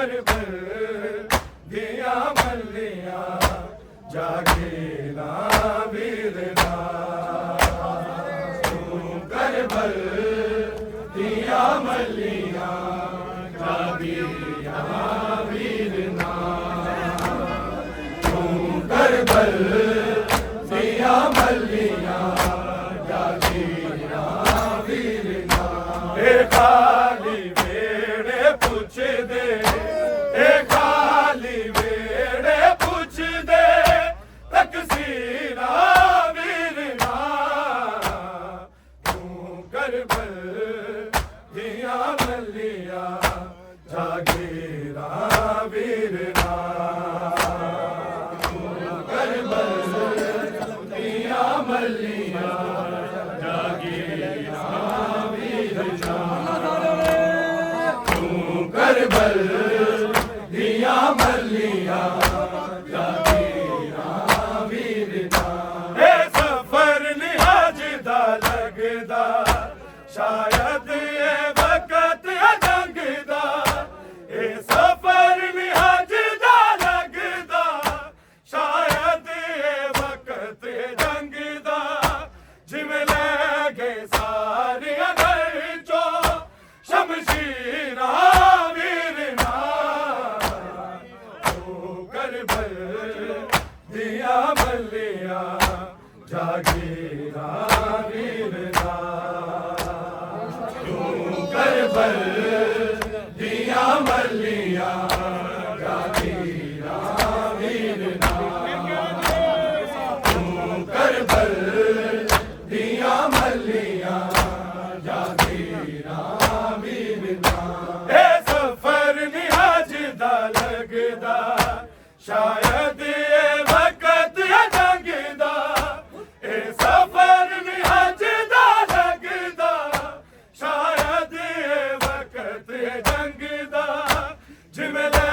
करबल दिया मल्लिया जागे ना वीरना तू करबल दिया मल्लिया जागे ना वीरना तू करबल दिया मल्लिया जागे ना वीरना खाली वेड़े पूछ दे खाली वेड़े पूछ दे तकसीरा वीरना तू करबल दिया मल्लिया जागीरा वीरना तू करबल दिया मल्लिया जागीरा वीरना तू करबल दिया मल्लिया जागीरा वीरना ए सफर निहाज दा लगदा शायद ये वक्त जंग दा ए सफर निहाज दा लगदा शायद ये वक्त जंग दा जिवें ले गए सारियां घर चो शमशीरा वीरना तू करबल दिया मल्लिया जागीरा वीरना तू करबल दिया मल्लिया जागीरा वीरना तू करबल दिया मल्लिया जागीरा वीरना ए सफर निहाज दा लगदा शायद ये वक्त जंग दा ए सफर निहाज दा लगदा शायद ये वक्त जंग दा जिवें ले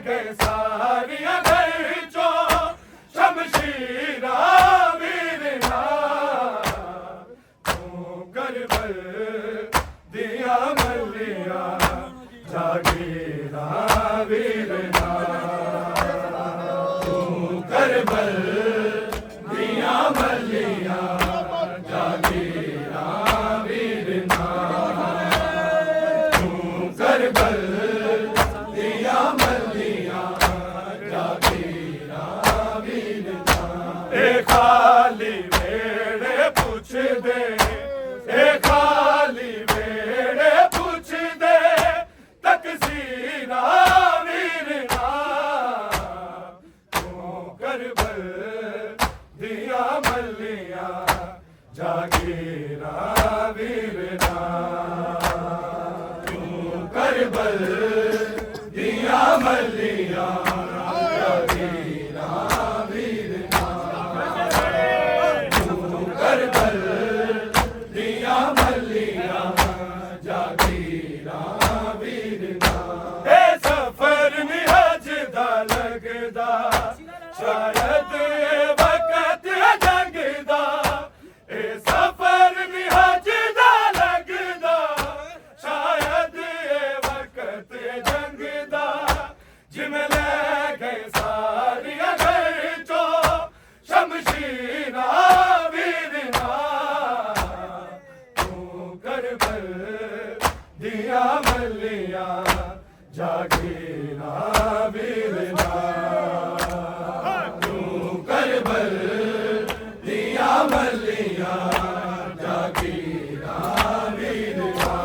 गए सारियां घर चो शमशीरा वीरना तू करबल दिया मल्लिया जागीरा वीरना तू करबल दिया मल्लिया जागीरा वीरना तू करबल दिया मल्लिया जागीरा वीरना ए खाली वेड़े पूछ दे खाली वेड़े पूछ दे तकसीरा वीरना तू करबल दिया मल्लिया जागीरा वीरना तू करबल दिया मल्लिया जागीरा वीरना तू करबल दिया मल्लिया जागीरा वीरना ए सफर निहाज दा लगदा शायद ये वक्त जंग दा ए सफर निहाज दा लगदा शायद ये वक्त जंग दा जिवें ले गए सारियां घर चो शमशीरा वीरना तू करबल दिया मल्लिया जागीरा वीरना तू करबल दिया मल्लिया जागीरा वीरना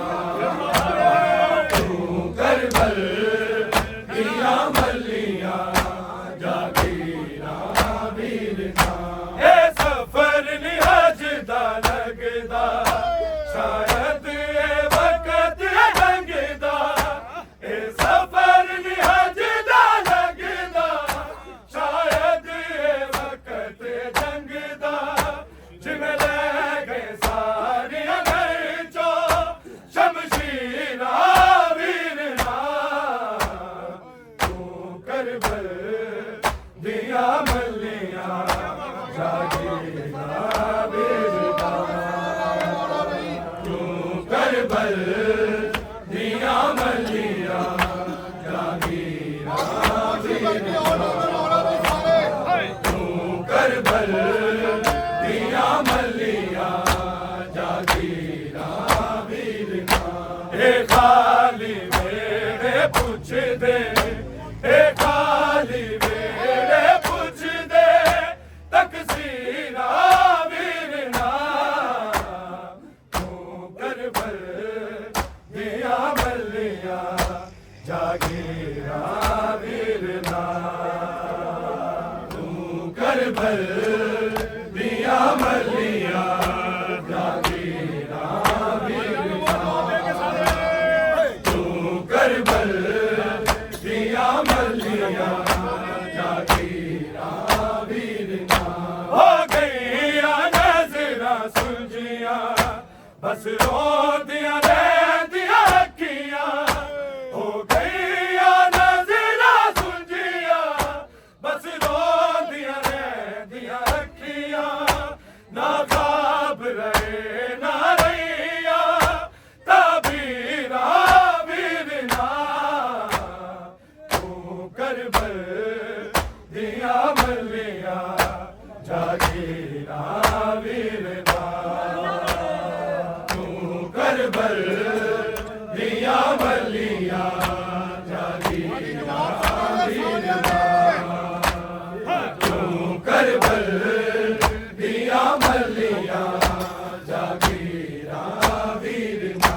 तू करबल दिया मल्लिया जागीरा वीरना ए सफर निहाज दा लगदा शायद ये वक्त जंग दा ए सफर निहाज दा लगदा पुछदे ए खाली वेड़े पुछदे तकसीरा वीरना तू करबल दिया मलिया जागीरा वीरना तू करबल दिया मलिया जागीरा वीरना तू करबल दिया मलिया जागीरा वीरना हो गईया नजरा सुलझिया बस रो दिया रहदिया अखियां हो गईया नजरा सुलझिया बस रो दिया रहदिया अखियां ना ख्वाब रहे ना रैया तबीरा वीरना तू करबल दिया मलिया जागीरा वीरना तू करबल दिया मलिया जागीरा वीरना तू करबल दिया मलिया जागीरा वीरना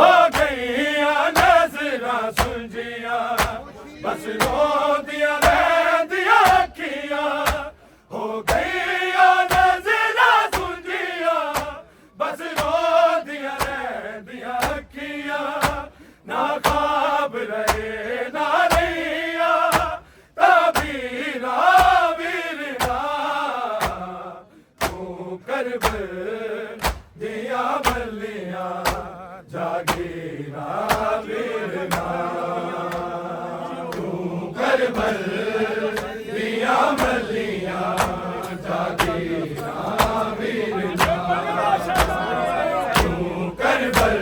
हो गईया नजरा सुलझिया बस रो दिया रहदिया अखियां हो गईया नजरा सुलझिया बस रो दिया रहदिया अखियां ना ख्वाब रहे ना रैया तबीरा वीरना तू करबल दिया मलिया जागीरा वीरना तू करबल दिया मलिया जागीरा वीरना तू करबल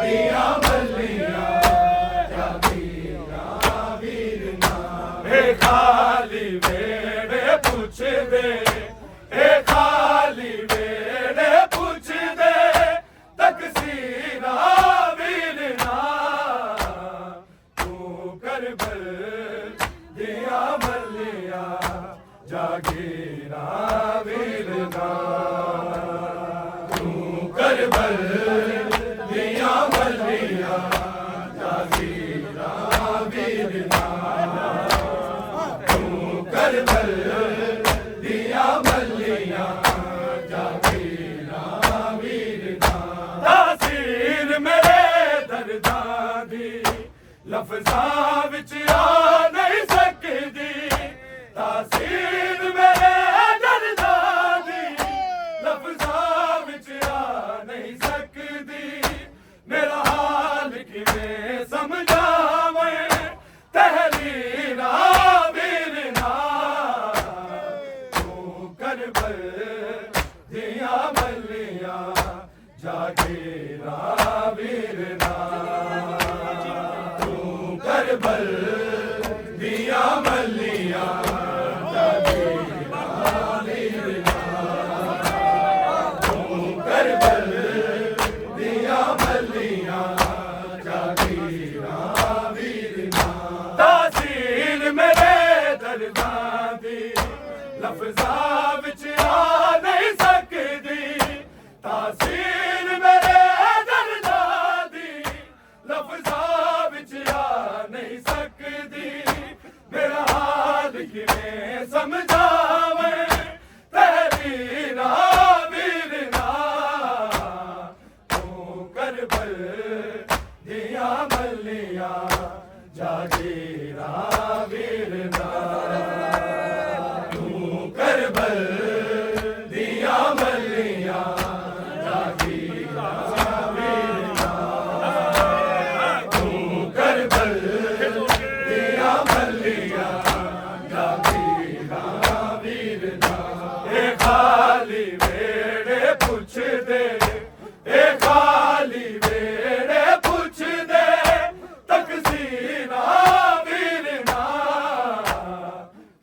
दिया मलिया जागीरा वीरना ए खाली वेड़े पुछदे ए खाली वेड़े पुछदे तकसीरा वीरना तू करबल दिया मलिया जागीरा वीरना तू करबल दिया मलिया जागीरा वीरना तू करबल दिया मलिया जागीरा वीरना तासीर मेरे दर्दां दी लफ्ज़ां विच आ नहीं सकदी तासीर मेरे दर्दां दी लफ्ज़ां विच आ नहीं सकदी मेरा हाल किवें समझावें तहरीरा वीरना तू करबल दिया मलिया जागीरा वीरना तू करबल दिया मलिया जागीरा वीरना तू करबल दिया मलिया जागीरा वीरना तासीर मेरे दर्दां दी लफ्ज़ां विच आ नहीं सकदी तासीर मेरे दर्दां दी लफ्ज़ां विच आ नहीं सकदी मेरा हाल किवें समझावें तहरीरा वीरना तू करबल दिया मलिया जागीरा वीरना तू करबल दिया मलिया जागीरा वीरना तू करबल दिया मलिया जागीरा वीरना ए खाली वेड़े पुछदे ए खाली वेड़े पुछदे तकसीरा वीरना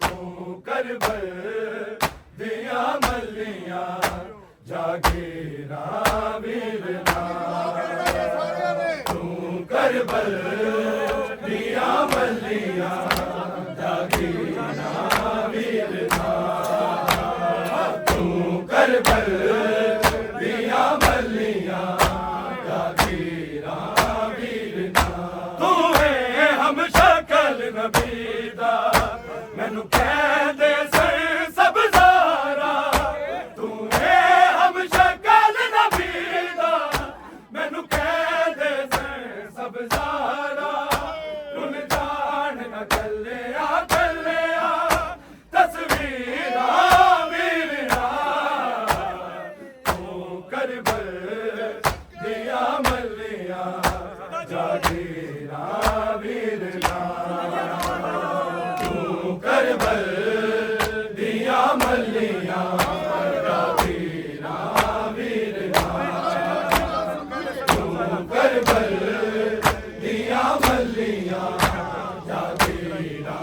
तू करबल दिया मलिया जागीरा वीरना तू करबल दिया मल्लियां जागीरा वीर ना तू करबल दिया मल्लियां जागीरा वीर ना तू है हम शक्ल नबी दा मैनू कहंदे सर सब ज़ारा तू है हम शक्ल नबी दा मैनू कहंदे सर सब ज़ारा रुन जान न कल्लिया कल्लिया तस्वीरा वीरना तू करबल दिया मल्लियां जागीरा वीरना तू करबल दिया मल्लियां जागीरा वीरना तू करबल दिया मल्लियां जागीरा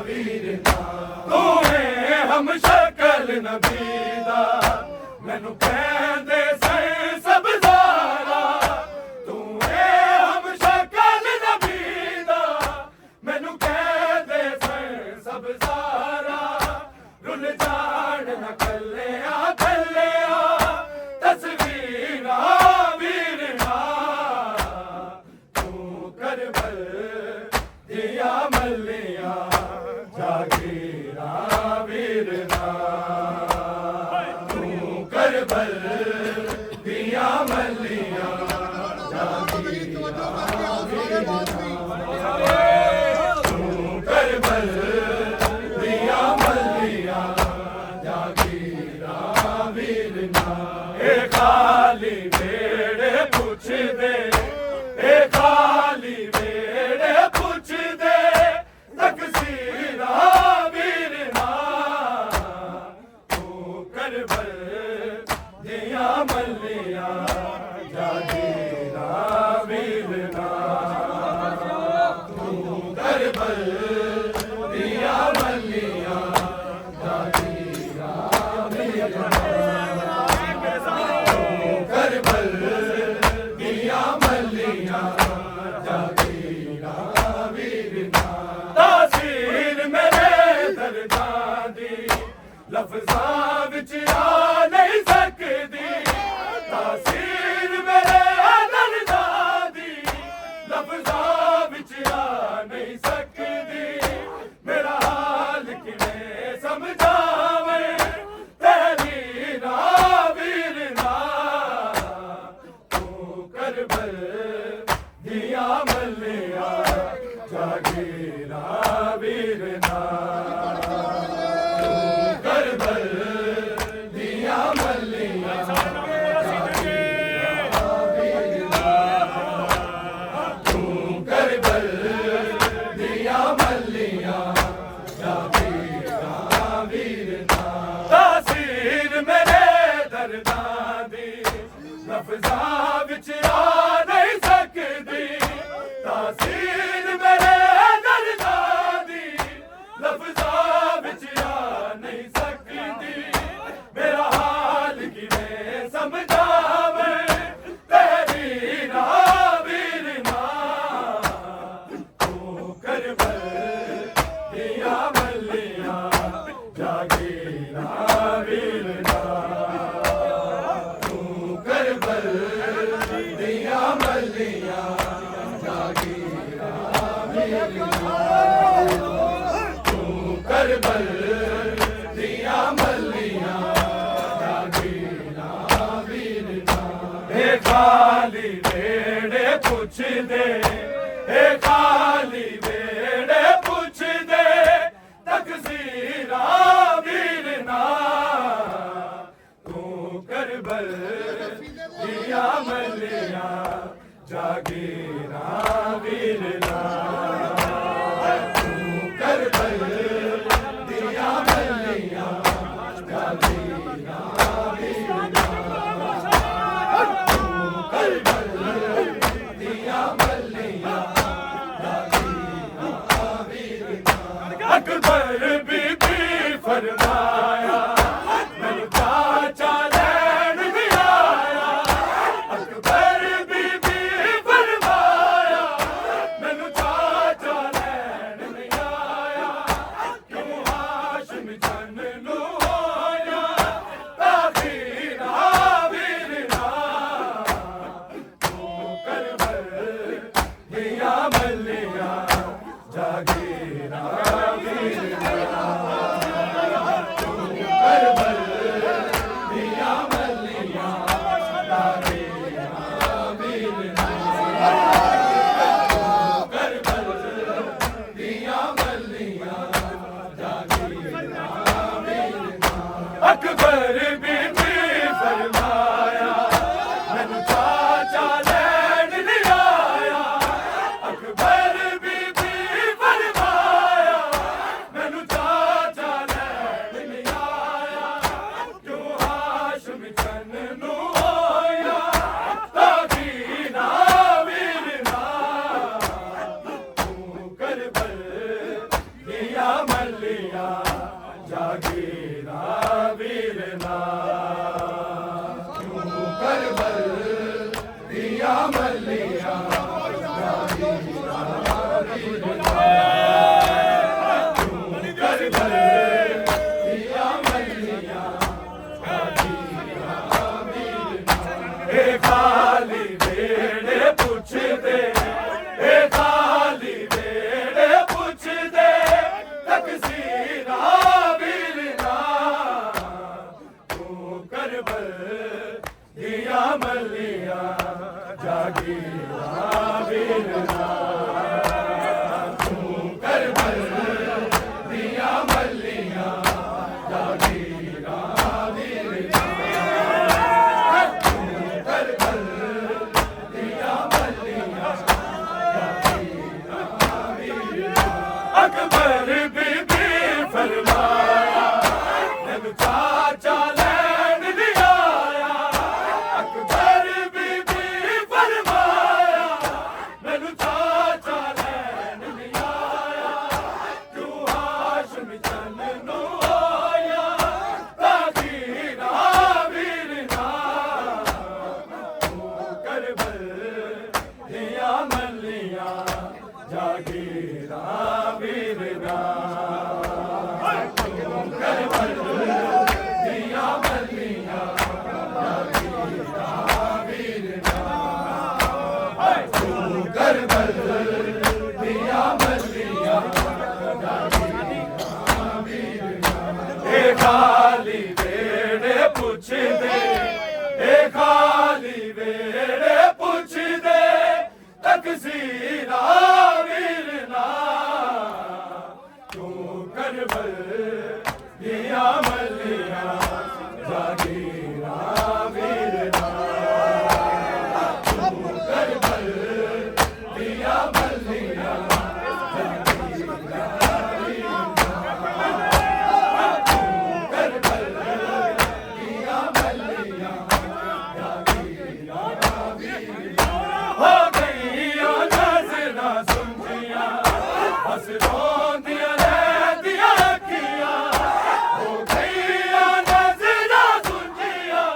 वीरना तू है हम शक्ल नबी दा मैनू कहंदे सर सब ज़ारा तू है हम शक्ल नबी दा मैनू कहंदे सर सब ज़ारा रुल जान न कल्लिया कल्लिया तस्वीरा वीरना तू करबल दिया मल्लियां जागीरा वीरना तू करबल दिया मल्लियां जागीरा तू करबल दिया मल्लियां जागीरा वीरना ए खाली वेड़े पुछ दे ए खाली वेड़े पुछ दे तकसीरा वीरना तू करबल दिया मल्लियां जागीरा वीरना तू करबल दिया मल्लियां जागीरा वीरना तू करबल दिया मल्लियां जागीरा वीरना तासीर मेरे दर्दां दी लफ्ज़ां विच आ नहीं सकदी तासीर मेरे दर्दां दी लफ्ज़ां विच आ नहीं सकदी मेरा हाल किवें समझावे तेरी वीरना तू करबल दिया मल्लियां जागीरा वीरना तू करबल दिया मल्लियां जागीरा वीरना तू करबल दिया मल्लियां जागीरा वीरना तासीर मेरे दर्दां दी लफ्ज़ां विच आ नहीं सकदी तासीर मेरे दर्दां दी लफ्ज़ां विच आ नहीं सकदी मेरा हाल किवें समझावे तेरी वीरना तू करबल दिया मल्लियां जागीरा वीरना तू करबल दिया मल्लियां जागीरा वीरना तू करबल दिया मल्लियां जागीरा वीरना ए खाली वेड़े पुछ दे ए खाली वेड़े पुछ दे तकसीरा वीरना तू करबल दिया मल्लियां जागीरा वीरना तू करबल दिया मल्लियां जागीरा वीरना तू करबल दिया मल्लियां जागीरा वीरना अकबर बीबी फरमाया मैनू चाचा लैन भी आया अकबर बीबी फरमाया मैनू चाचा जागीरा वीरना तू करबल दिया मल्लियां जागीरा वीरना अकबर बीबी फरमाया मैनू चाचा लैन नहीं आया अकबर बीबी फरमाया मैनू चाचा लैन नहीं आया क्यों हाशम चन नू होया तागीना वीरना तू करबल दिया मल्लियां जागीरा वीरना तू करबल दिया मल्लियां जागीरा वीरना तू करबल दिया मल्लियां जागीरा वीरना ए खाली वेड़े पुछ दे ए खाली वेड़े पुछ दे तकसीरा करबल दिया मल्लियां जागीरा वीरना तू करबल दिया मल्लियां जागीरा वीरना तू करबल दिया मल्लियां जागीरा वीरना अकबर बीबी फरमाया मैनू चाचा जागीरा वीरना तू करबल दिया मल्लियां जागीरा वीरना तू करबल दिया मल्लियां जागीरा वीरना ए खाली वेड़े पुछ दे ए खाली वेड़े पुछ दे तकसीरा वीरना तू करबल दिया मल्लियां जागीरा वीरना तू करबल दिया मल्लियां जागीरा वीरना तू करबल दिया मल्लियां जागीरा वीरना हो गईया नज़रां सुंजियां बस रोंदियां रहदियां अखियां हो गईया नज़रां सुंजियां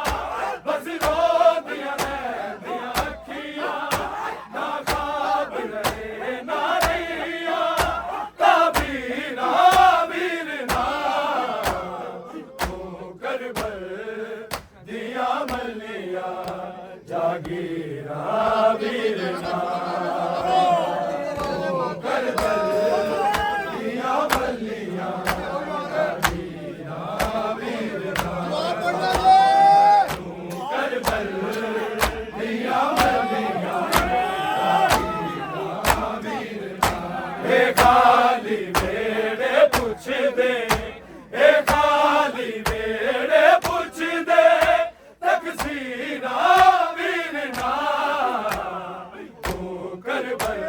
बस रोंदियां रहदियां अखियां ना ख्वाब रहे ना रहिया ताबीरा वीरना तू करबल दिया मल्लियां जागीरा वीरना तू करबल दिया मल्लियां जागीरा वीरना तू करबल दिया मल्लियां जागीरा वीरना ए खाली वेड़े पुछ दे ए खाली वेड़े पुछ दे तकसीरा वीरना तू करबल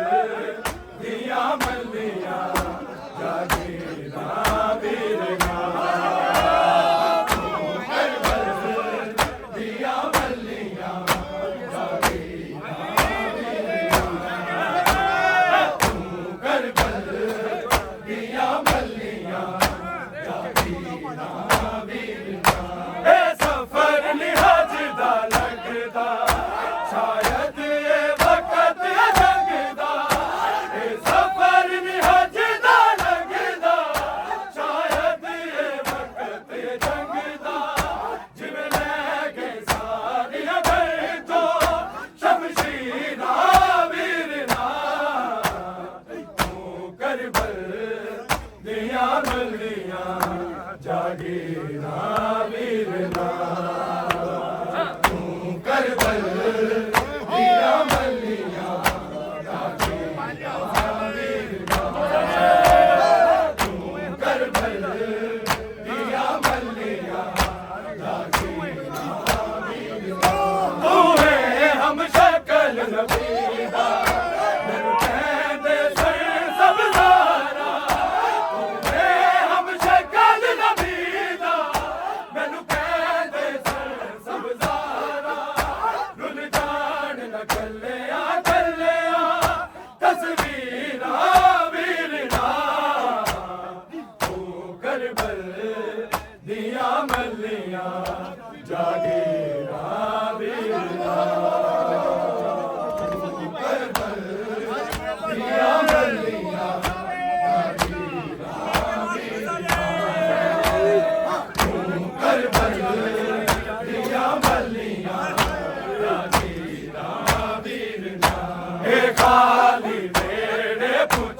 दिया मल्लियां जागीरा वीरना तू करबल दिया मल्लियां जागीरा वीरना तू करबल दिया मल्लियां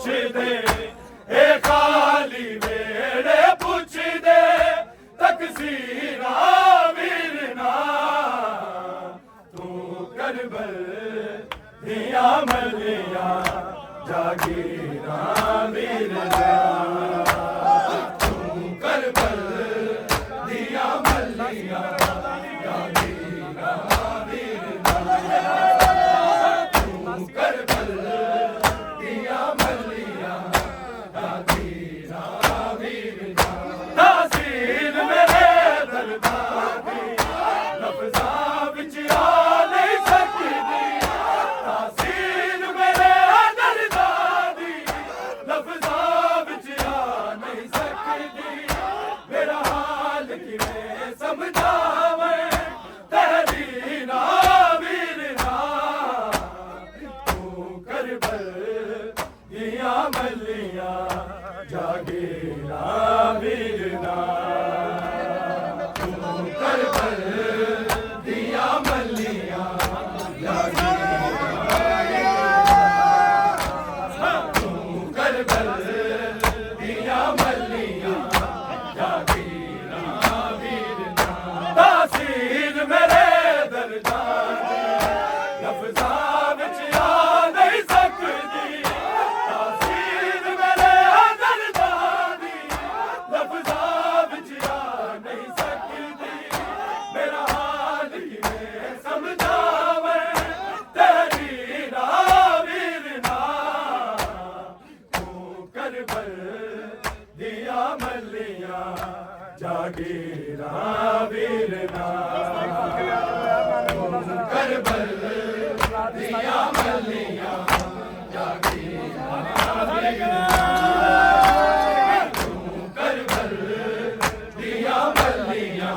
पुछदे ए खाली वेड़े पुछदे तकसीरा वीरना तू करबल दिया मलिया जागीरा वीरना तू करबल दिया मलिया जागीरा वीरना तू करबल दिया मलिया जागीरा वीरना तासीर मेरे दरबार दी लफ्ज़ां विच आ नहीं सकदी तासीर मेरे दरबार दी लफ्ज़ां विच आ नहीं सकदी मेरा हाल किवें समझावें तहरीरा वीरना तू करबल दिया मलिया जागीरा वीरना तू करबल दिया मलिया जागीरा तू करबल दिया मलिया जागीरा वीरना तासीर मेरे दरदार दी लफ्ज़ां विच आ नहीं सकदी तासीर मेरे दरदार दी लफ्ज़ां विच आ नहीं सकदी मेरा हाल किवें समझावें तहरीरा वीरना तू करबल दिया मलिया जागीरा वीरना तू करबल दिया मलिया जागीरा वीरना तू करबल दिया मलिया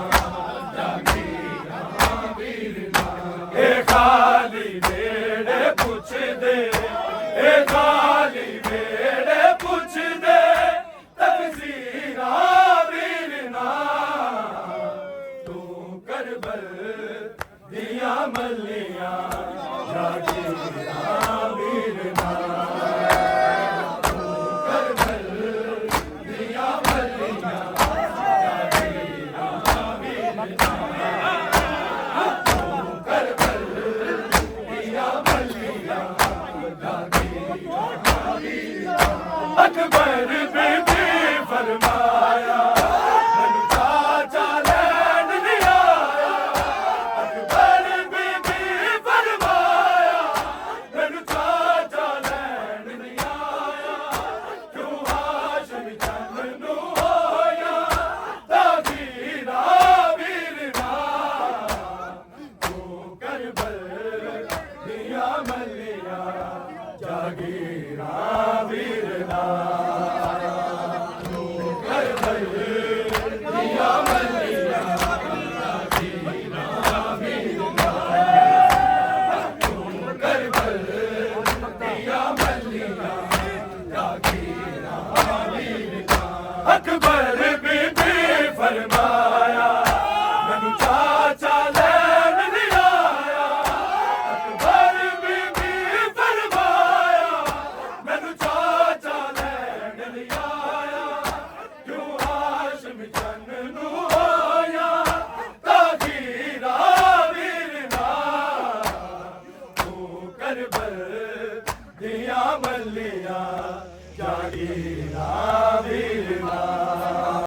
जागीरा वीरना ए खाली वेड़े पुछदे ए खाली वेड़े पुछदे तकसीरा वीरना तू करबल दिया मलिया जागीरा वीरना तू करबल दिया मलिया जागीरा वीरना तू करबल दिया मलिया जागीरा वीरना अकबर बीबी फरमाया मैनू चाचा लैन नहीं आया अकबर बीबी फरमाया मैनू चाचा लैन नहीं आया क्यों हाशम चंद नू होया जागीरा वीरना तू करबल दिया मलिया जागीरा वीरना तू करबल दिया मलिया जागीरा वीरना तू करबल दिया मलिया जागीरा वीरना अकबर